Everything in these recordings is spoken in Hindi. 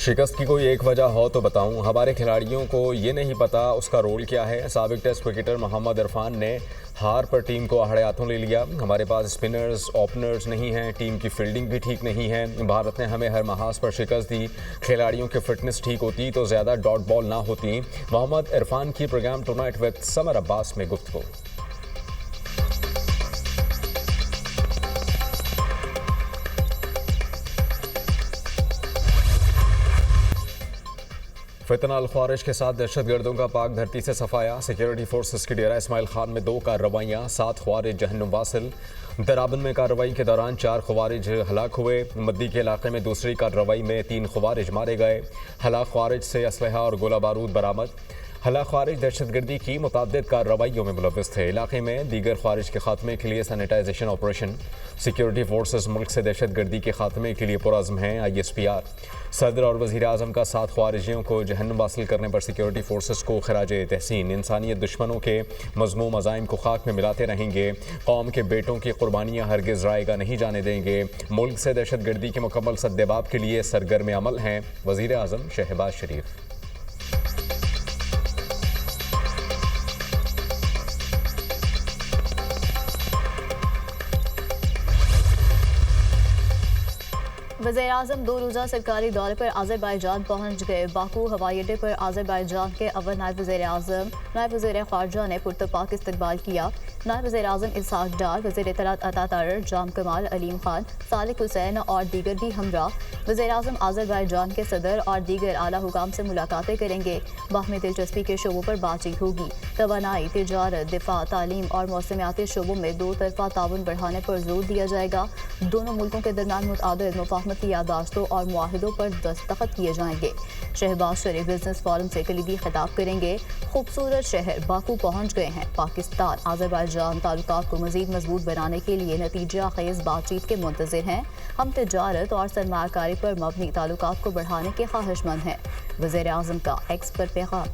शिकस्त की कोई एक वजह हो तो बताऊं। हमारे खिलाड़ियों को ये नहीं पता उसका रोल क्या है। साबिक टेस्ट क्रिकेटर मोहम्मद इरफान ने हार पर टीम को आहड़े हाथों ले लिया। हमारे पास स्पिनर्स ओपनर्स नहीं हैं, टीम की फील्डिंग भी ठीक नहीं है। भारत ने हमें हर महाज पर शिकस्त दी। खिलाड़ियों की फिटनेस ठीक होती तो ज़्यादा डॉट बॉल ना होती। मोहम्मद इरफान की program tonight with Samar Abbas में गुफ्तगू। फितना अल ख्वारिज के साथ दहशतगर्दों का पाक धरती से सफाया। सिक्योरिटी फोर्सेस की डेरा इस्माइल खान में 2 कार्रवाइयाँ, 7 ख्वारिज जहन्नुम वासिल। दराबन में कार्रवाई के दौरान 4 ख्वारिज हलाक हुए। मद्दी के इलाके में दूसरी कार्रवाई में 3 ख्वारिज मारे गए। हलाक ख्वारिज से असलहा और गोला बारूद बरामद। हलाक ख्वारिज दहशतगर्दी की मुतअद्दिद कार्रवाइयों में मुलव्वस थे। इलाके में दीगर ख्वारिज के खात्मे के लिए सैनिटाइजेशन ऑपरेशन। सिक्योरिटी फोर्सेस मुल्क से दहशतगर्दी के खात्मे के लिए पुरअज़्म हैं। ISPR सदर और वज़ीर आज़म का 7 ख्वारिजियों को जहन्नुम हासिल करने पर सिक्योरिटी फोर्सेस को खराजे तहसीन। इंसानियत दुश्मनों के मज़मूम अज़ाइम को खाक में मिलाते रहेंगे। कौम के बेटों की कुर्बानियाँ हरगिज़ रायगा नहीं जाने देंगे। मुल्क से दहशतगर्दी के मुकम्मल सद्देबाब के लिए सरगर्म अमल हैं वज़ीर आज़म शहबाज शरीफ। वज़ीर-ए-आज़म 2 रोज़ा सरकारी दौरे पर आज़रबाईजान पहुँच गए। बाकू हवाई अड्डे पर आज़रबाईजान के अव्वल नायब वज़ीर-ए-आज़म नायब वज़ीर ख़ारजा ने पुरतपाक इस्तकबाल किया। नायब वज़ीर-ए-आज़म इसहाक डार, वज़ीर इत्तलात अता तारर, जाम कमाल, अलीम खान, सालिक हुसैन और दीगर भी हमरा। वज़ीर-ए-आज़म आज़रबाईजान के सदर और दीगर आला हुकाम से मुलाकातें करेंगे। बाहमी दिलचस्पी के शोबों पर बातचीत होगी। तवानाई, तिजारत, दिफा, तालीम और मौसमियाती शोबों में 2 तरफ़ा ताउन बढ़ाने पर जोर दिया जाएगा। दोनों मुल्कों के दरमियान मुतअद्दिद मुफ़ाहमती यादाश्तों और मुआहिदों पर दस्तखत किए जाएंगे। शहबाज शरीफ बिजनेस फोरम से कलीदी खिताब करेंगे। खूबसूरत शहर बाकू पहुँच गए हैं। पाकिस्तान आज़रबाईजान ताल्लुकात को मज़ीद मजबूत बनाने के लिए नतीजा खेज़ बातचीत के मुंतज़िर हैं। हम तिजारत और सरमायाकारी पर मबनी ताल्लुकात को बढ़ाने के ख्वाहिशमंद हैं। वज़ीर-ए-आज़म का एक्स पर पैगाम।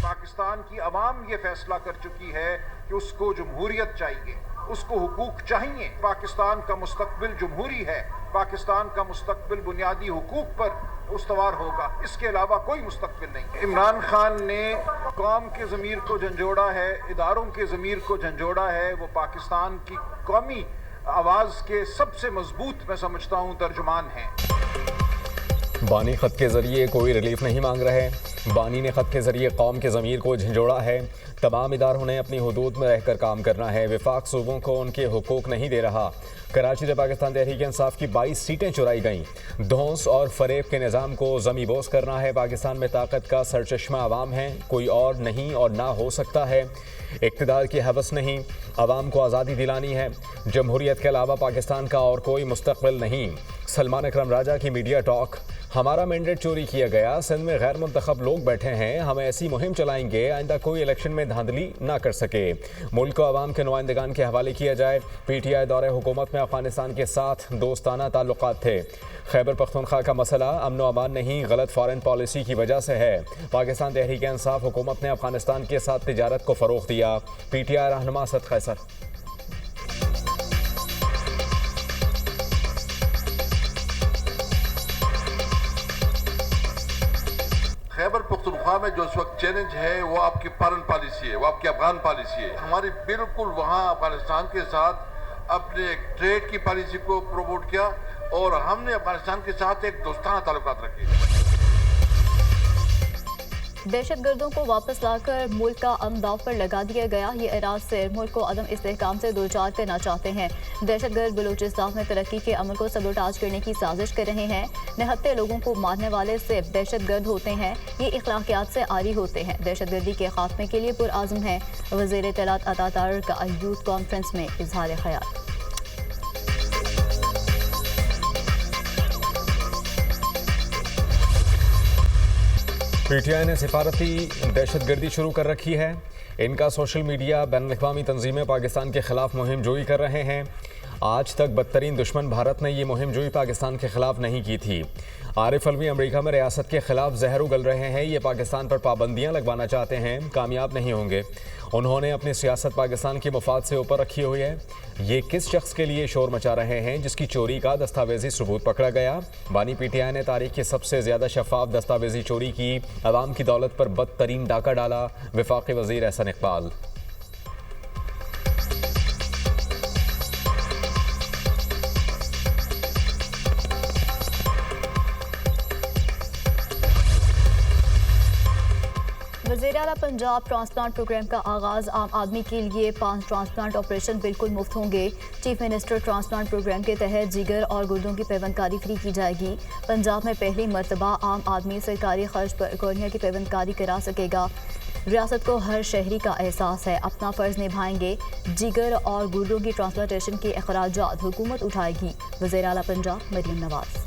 पाकिस्तान की अवाम ये फैसला कर चुकी है कि उसको जमहूरियत चाहिए, उसको हुकूक चाहिए। पाकिस्तान का मुस्तकबिल जमहूरी है। पाकिस्तान का मुस्तकबिल बुनियादी हुकूक पर उस्तवार होगा। इसके अलावा कोई मुस्तकबिल नहीं। इमरान खान ने कौम के ज़मीर को झंझोड़ा है, इदारों के ज़मीर को झंझोड़ा है। वो पाकिस्तान की कौमी आवाज़ के सबसे मजबूत, मैं समझता हूँ, तर्जुमान हैं। बानी ख़त के ज़रिए कोई रिलीफ नहीं मांग रहे। बानी ने ख़त के ज़रिए कौम के ज़मीर को झंझोड़ा है। तमाम इदारों ने अपनी हुदूद में रहकर काम करना है। वफाक सूबों को उनके हुकूक नहीं दे रहा। कराची से पाकिस्तान तहरीक इंसाफ की 22 सीटें चुराई गईं। धौंस और फरेब के निज़ाम को ज़मी बोस करना है। पाकिस्तान में ताकत का सरचश्मा अवाम है, कोई और नहीं और ना हो सकता है। इक़्तिदार की हवस नहीं, अवाम को आज़ादी दिलानी है। जमहूरियत के अलावा पाकिस्तान का और कोई मुस्तक़बिल नहीं। सलमान अकरम राजा की मीडिया टॉक। हमारा मैंडेट चोरी किया गया, सिंध में गैर मुंतखब लोग बैठे हैं, हम ऐसी मुहिम चलाएंगे आइंदा कोई इलेक्शन में धांधली ना कर सके। मुल्क को अवाम के नुमाइंदगान के हवाले किया जाए। PTI दौरे हुकूमत में अफगानिस्तान के साथ दोस्ताना ताल्लुकात थे। खैबर पख्तूनख्वा का मसला अमन व अमान नहीं, गलत फॉरेन पॉलिसी की वजह से है। पाकिस्तान तहरीक इंसाफ हुकूमत ने अफगानिस्तान के साथ तिजारत को फ़रोग़ दिया। PTI रहनुमा असद कैसर। खैबर पख्तूनख्वा में जो इस वक्त चैलेंज है वो आपकी फॉरेन पॉलिसी है, वो आपकी अफगान पॉलिसी है। हमारी बिल्कुल वहाँ अफगानिस्तान के साथ अपने ट्रेड की पॉलिसी को प्रमोट किया और हमने अफगानिस्तान के साथ एक दोस्ताना ताल्लुकात रखे। दहशतगर्दों को वापस लाकर मुल्क का अमन दाव पर लगा दिया गया। ये इराद से मुल्क को अदम इस्तेहकाम से दूरचार करना चाहते हैं। दहशतगर्द बलूचिस्तान में तरक्की के अमल को सबोटाज करने की साजिश कर रहे हैं। निहत्ते लोगों को मारने वाले सिर्फ दहशतगर्द होते हैं। ये इखलाकियात से आरी होते हैं। दहशतगर्दी के खात्मे के लिए पुरआज़म हैं। वज़ीर इत्तलात अता तारर का यूथ कॉन्फ्रेंस में इजहार ख्याल। PTI ने सिफारती दहशतगर्दी शुरू कर रखी है। इनका सोशल मीडिया बैनुल-अक़वामी तंजीमें पाकिस्तान के खिलाफ मुहिम जोई कर रहे हैं। आज तक बदतरीन दुश्मन भारत ने ये मुहिम जोई पाकिस्तान के खिलाफ नहीं की थी। आरिफ अलवी अमेरिका में रियासत के खिलाफ जहर उगल रहे हैं। ये पाकिस्तान पर पाबंदियां लगवाना चाहते हैं, कामयाब नहीं होंगे। उन्होंने अपनी सियासत पाकिस्तान के मफाद से ऊपर रखी हुई है। ये किस शख्स के लिए शोर मचा रहे हैं जिसकी चोरी का दस्तावेजी सबूत पकड़ा गया? बानी पीटीआई ने तारीख की सबसे ज्यादा शफाफ दस्तावेजी चोरी की, अवाम की दौलत पर बदतरीन डाका डाला। वफाकी वजीर एहसन इकबाल। वज़ीर आला पंजाब ट्रांसप्लांट प्रोग्राम का आगाज़। आम आदमी के लिए 5 ट्रांसप्लांट ऑपरेशन बिल्कुल मुफ्त होंगे। चीफ मिनिस्टर ट्रांसप्लांट प्रोग्राम के तहत जिगर और गुर्दों की पेवंदकारी फ्री की जाएगी। पंजाब में पहली मरतबा आम आदमी सरकारी खर्च पर कॉर्निया की पेवंदकारी करा सकेगा। रियासत को हर शहरी का एहसास है, अपना फ़र्ज निभाएंगे। जिगर और गुर्दों की ट्रांसप्लांटेशन के अखराजात हुकूमत उठाएगी। वज़ीर आला पंजाब मरियम नवाज़।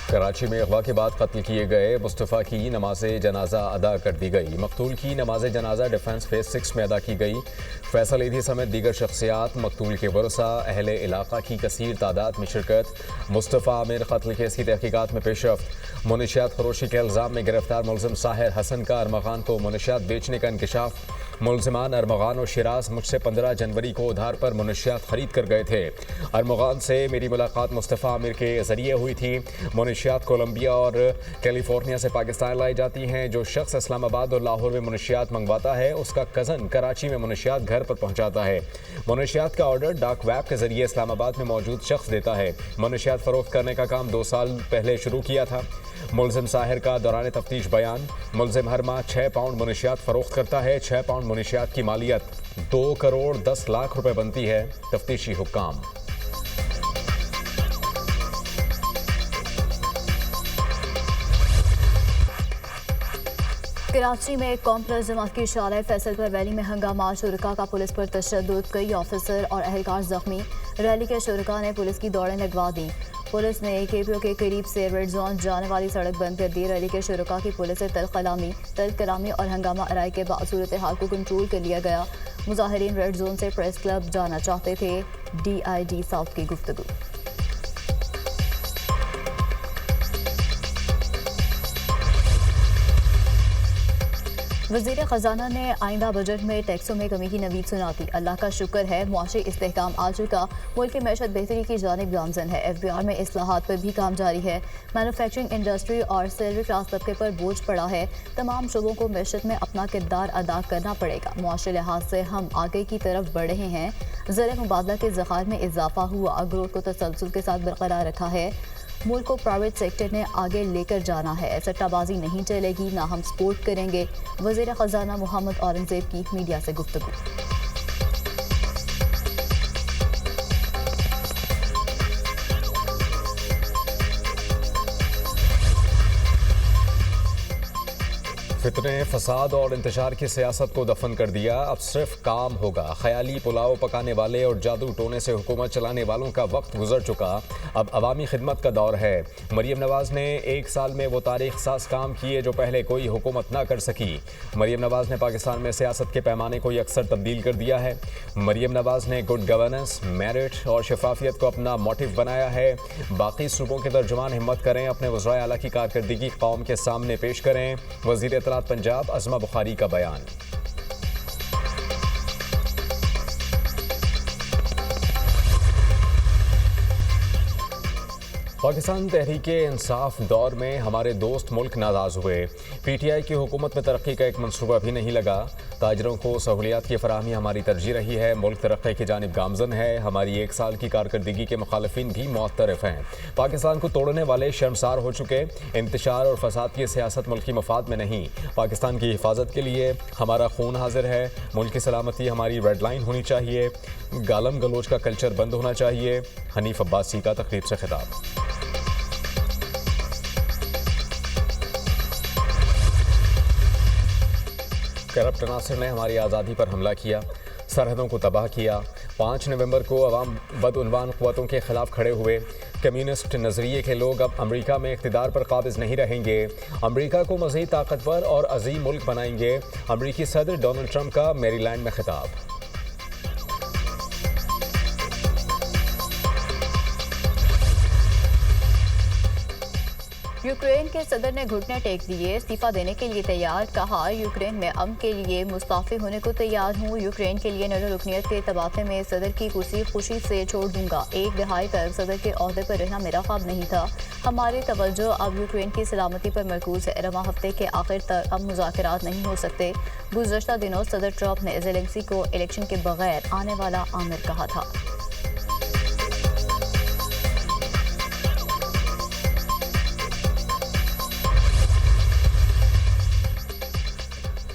कराची में अगवा के बाद कत्ल किए गए मुस्तफ़ा की नमाज जनाजा अदा कर दी गई। मकतूल की नमाज जनाजा डिफेंस फेज 6 में अदा की गई। फैसल ईदी समेत दीगर शख्सियात, मकतूल के वरसा, अहले इलाका की कसीर तादाद में शिरकत। मुस्तफ़ा आमिर कत्ल केस की तहकीकात में पेशरफ्त। मुनशियात फरोशी के इल्ज़ाम में गिरफ्तार मुलजिम साहिर हसन का अरमगान को मुनशियात बेचने का इंकशाफ। मुलजिमान अरमगान और शिराज मुझसे 15 जनवरी को उधार पर मुनशियात खरीद कर गए थे। अरमगान से मेरी मुलाकात मुस्तफ़ा आमिर के ज़रिए हुई थी। मुनशियात कोलंबिया और कैलिफोर्निया से पाकिस्तान लाई जाती हैं। जो शख्स इस्लामाबाद और लाहौर में मुनशियात मंगवाता है उसका कज़न कराची में मुनशियात घर पर पहुंचाता है। मुनशियात का ऑर्डर डाक वेब के जरिए इस्लामाबाद में मौजूद शख्स देता है। मुनशियात फरोख्त करने का काम 2 साल पहले शुरू किया था। मुलजिम साहिर का दौरान तफ्तीश बयान। मुलजिम हर माह 6 पाउंड मुनशियात फरोख्त करता है। 6 पाउंड मुनशियात की मालियत 2 करोड़ 10 लाख रुपए बनती है। तफ्तीशी हुक्काम। कराची में कौम प्लस जमात की शाला फैसल पर रैली में हंगामा। शुरका का पुलिस पर तशद्दुद, कई ऑफिसर और अहलकार जख्मी। रैली के शुरका ने पुलिस की दौड़ें लगवा दी। पुलिस ने केपीओ के करीब से रेड जोन जाने वाली सड़क बंद कर दी। रैली के शुरका की पुलिस से तल्ख कलामी और हंगामा आराई के बाद सूरत हाल को कंट्रोल कर लिया गया। मुजाहिरीन रेड जोन से प्रेस क्लब जाना चाहते थे। DIG साउथ की गुफ्तगू। वज़ीर ख़जाना ने आइंदा बजट में टैक्सों में कमी की नवीद सुना दी। अल्लाह का शुक्र है मुआशी इस्तेहकाम आ चुका, मुल्क की मैशत बेहतरी की जानिब गामजन है। FBR में इस्लाहात पर भी काम जारी है। मैन्युफैक्चरिंग इंडस्ट्री और सैलरी क्लास तबके पर बोझ पड़ा है। तमाम शोबों को मैशत में अपना किरदार अदा करना पड़ेगा। मुआशी लिहाज से हम आगे की तरफ बढ़ रहे हैं। ज़र मुबादला के ज़खायर में इजाफा हुआ, ग्रोथ को तसलसल के साथ बरकरार रखा है। मुल्क को प्राइवेट सेक्टर ने आगे लेकर जाना है। सट्टाबाजी नहीं चलेगी, ना हम सपोर्ट करेंगे। वज़ीर ख़जाना मोहम्मद औरंगज़ेब की मीडिया से गुफ्तगू। फितने, फसाद और इंतशार की सियासत को दफन कर दिया। अब सिर्फ काम होगा। ख्याली पुलाव पकाने वाले और जादू टोने से हुकूमत चलाने वालों का वक्त गुजर चुका। अब अवामी खिदमत का दौर है। मरियम नवाज़ ने 1 साल में वो तारीख साज काम किए जो पहले कोई हुकूमत ना कर सकी। मरियम नवाज़ ने पाकिस्तान में सियासत के पैमाने को अक्सर तब्दील कर दिया है। मरियम नवाज़ ने गुड गवर्नेंस, मेरिट और शफाफियत को अपना मोटिव बनाया है। बाकी सूबों के तर्जुमान हिम्मत करें, अपने वज़राए आला की कारकर्दगी कौम के सामने पेश करें। वज़ीर पंजाब अज़मा बुखारी का बयान। पाकिस्तान तहरीक इंसाफ दौर में हमारे दोस्त मुल्क नाराज़ हुए। PTI की हुकूमत में तरक्की का एक मनसूबा भी नहीं लगा। ताजरों को सहूलियात की फराहमी हमारी तरजीह रही है। मुल्क तरक्की की जानिब गामजन है। हमारी 1 साल की कारकर्दगी के मुखालिफिन भी मुअत्तरफ हैं। पाकिस्तान को तोड़ने वाले शर्मसार हो चुके। इंतशार और फसाद की सियासत मुल्क की मफाद में नहीं, पाकिस्तान की हिफाजत के लिए हमारा खून हाजिर है। मुल्क की सलामती हमारी रेड लाइन होनी चाहिए। गालम गलोच का कल्चर बंद होना चाहिए। हनीफ अब्बासी का तकरीब से खिताब। करप्ट अनासर ने हमारी आज़ादी पर हमला किया, सरहदों को तबाह किया। 5 नवंबर को अवाम बदउनवान क़ुव्वतों के खिलाफ खड़े हुए। कम्युनिस्ट नज़रिए के लोग अब अमेरिका में इक़्तिदार पर काबिज़ नहीं रहेंगे, अमेरिका को मज़ीद ताकतवर और अजीम मुल्क बनाएंगे। अमेरिकी सदर डोनाल्ड ट्रंप का मैरीलैंड में खिताब। यूक्रेन के सदर ने घुटने टेक दिए, इस्तीफा देने के लिए तैयार। कहा, यूक्रेन में अमन के लिए मुस्ताफी होने को तैयार हूँ। यूक्रेन के लिए नेटो रुकनियत के तबादले में सदर की कुर्सी खुशी से छोड़ दूंगा। एक दहाई तक सदर के ओहदे पर रहना मेरा ख्वाब नहीं था। हमारी तवज्जो अब यूक्रेन की सलामती पर मरकूज है। रवां हफ्ते के आखिर तक अब मुज़ाकरात नहीं हो सकते। गुज़श्ता दिनों सदर ट्रंप ने ज़ेलेंस्की को इलेक्शन के बगैर आने वाला आमिर कहा था।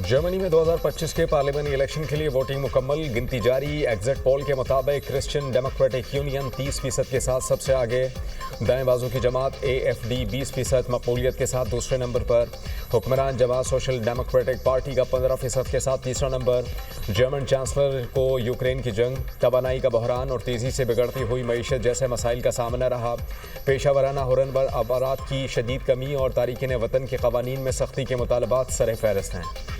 जर्मनी में 2025 के पार्लियामेंट इलेक्शन के लिए वोटिंग मुकम्मल, गिनती जारी। एग्जिट पोल के मुताबिक क्रिश्चियन डेमोक्रेटिक यूनियन 30% के साथ सबसे आगे, दाएं बाजू की जमात AFD 20% मकबूलियत के साथ दूसरे नंबर पर, हुक्मरान जमात सोशल डेमोक्रेटिक पार्टी का 15% के साथ तीसरा नंबर। जर्मन चांसलर को यूक्रेन की जंग, तवानाई का बहरान और तेज़ी से बिगड़ती हुई मईशत जैसे मसाइल का सामना रहा। पेशा वराना हुरन अबारात की शदीद कमी और तारीकीन वतन के कवानीन में सख्ती के मुतालबात सर फहरिस्त हैं।